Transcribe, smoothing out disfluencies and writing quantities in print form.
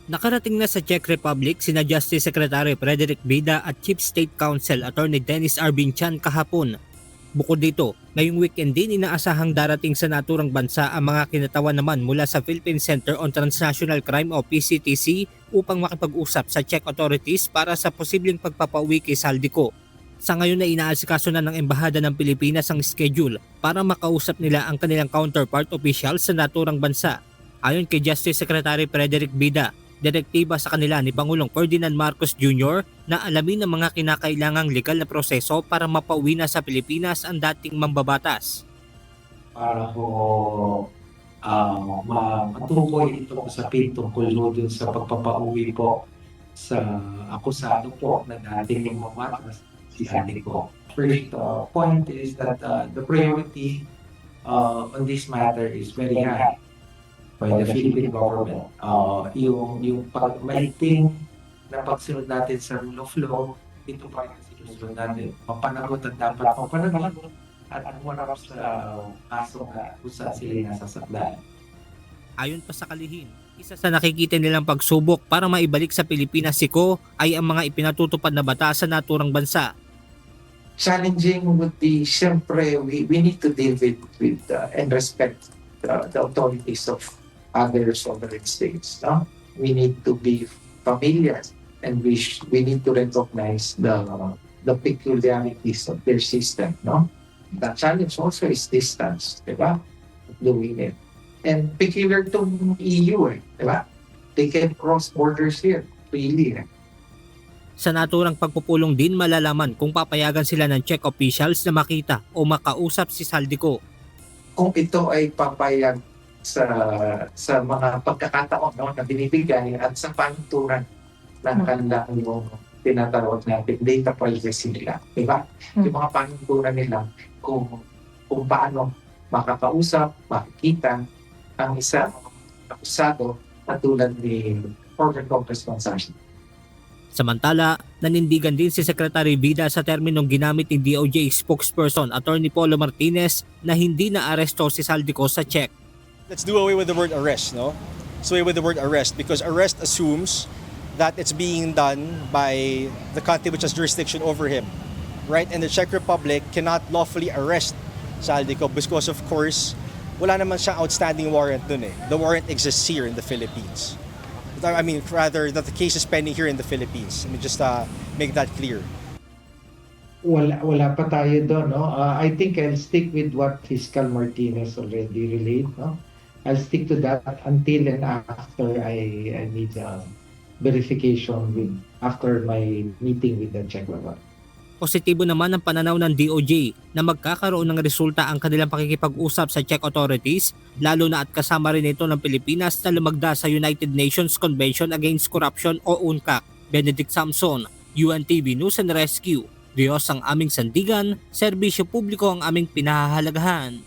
Nakarating na sa Czech Republic sina Justice Secretary Frederick Bida at Chief State Counsel Attorney Dennis Arbinchan kahapon. Bukod dito, ngayong weekend din inaasahang darating sa naturang bansa ang mga kinatawan naman mula sa Philippine Center on Transnational Crime o PCTC upang makipag-usap sa Czech authorities para sa posibleng pagpapauwi kay Saldico. Sa ngayon na inaasikaso na ng Embahada ng Pilipinas ang schedule para makausap nila ang kanilang counterpart official sa naturang bansa. Ayon kay Justice Secretary Frederick Bida, direktiba sa kanila ni Pangulong Ferdinand Marcos Jr. na alamin ang mga kinakailangang legal na proseso para mapauwi na sa Pilipinas ang dating mambabatas. Para po matukoy ito sa tungkol dun sa pagpapauwi po sa akusado po na dating mambabatas si Saldico. First point is that the priority on this matter is very high by the Philippine government. Yung maigting na pagsunod natin sa rule of law, ito pa rin sinusunod natin. Mapanagot at dapat mapanagot at humarap sa kaso na kung saan sila nasasakdal. Ayon pa sa kalihim, isa sa nakikita nilang pagsubok para maibalik sa Pilipinas si Ko ay ang mga ipinatutupad na batas sa naturang bansa. Challenging would be, siyempre, we need to deal with and respect the authorities of other sovereign states. No? We need to be familiar and we need to recognize the peculiarities of their system. No? The challenge also is distance, di ba? Doing it. And peculiar to EU, di ba? They can cross borders here, really. Sa naturang pagpupulong din malalaman kung papayagan sila ng Czech officials na makita o makausap si Saldico. Kung ito ay papayag sa mga pagkakataon, no, na binibigay at sa panturan ng kanilang yung tinatawag natin data privacy nila, di ba? Yung mga panturan nila kung paano makakausap, makikita ang isa akusado na tulad ni former Congressman Sashi. Samantala, nanindigan din si Secretary Bida sa terminong ginamit ni DOJ spokesperson Attorney Polo Martinez na hindi na-aresto si Saldico sa Czech. Let's do away with the word arrest, no? Let's do away with the word arrest because arrest assumes that it's being done by the country which has jurisdiction over him, right? And the Czech Republic cannot lawfully arrest Saldico because, of course, wala naman siyang outstanding warrant dun eh. The warrant exists here in the Philippines. I mean, rather that the case is pending here in the Philippines. Let me just make that clear. Wala pa tayo doon, no? I think I'll stick with what Fiscal Martinez already relayed, no? I'll stick to that until and after I need verification after my meeting with the Czech Republic. Positibo naman ang pananaw ng DOJ na magkakaroon ng resulta ang kanilang pakikipag-usap sa Czech authorities, lalo na at kasama rin ito ng Pilipinas na lumagda sa United Nations Convention Against Corruption o UNCAC. Benedict Samson, UNTV News and Rescue. Diyos ang aming sandigan, serbisyo publiko ang aming pinahahalagahan.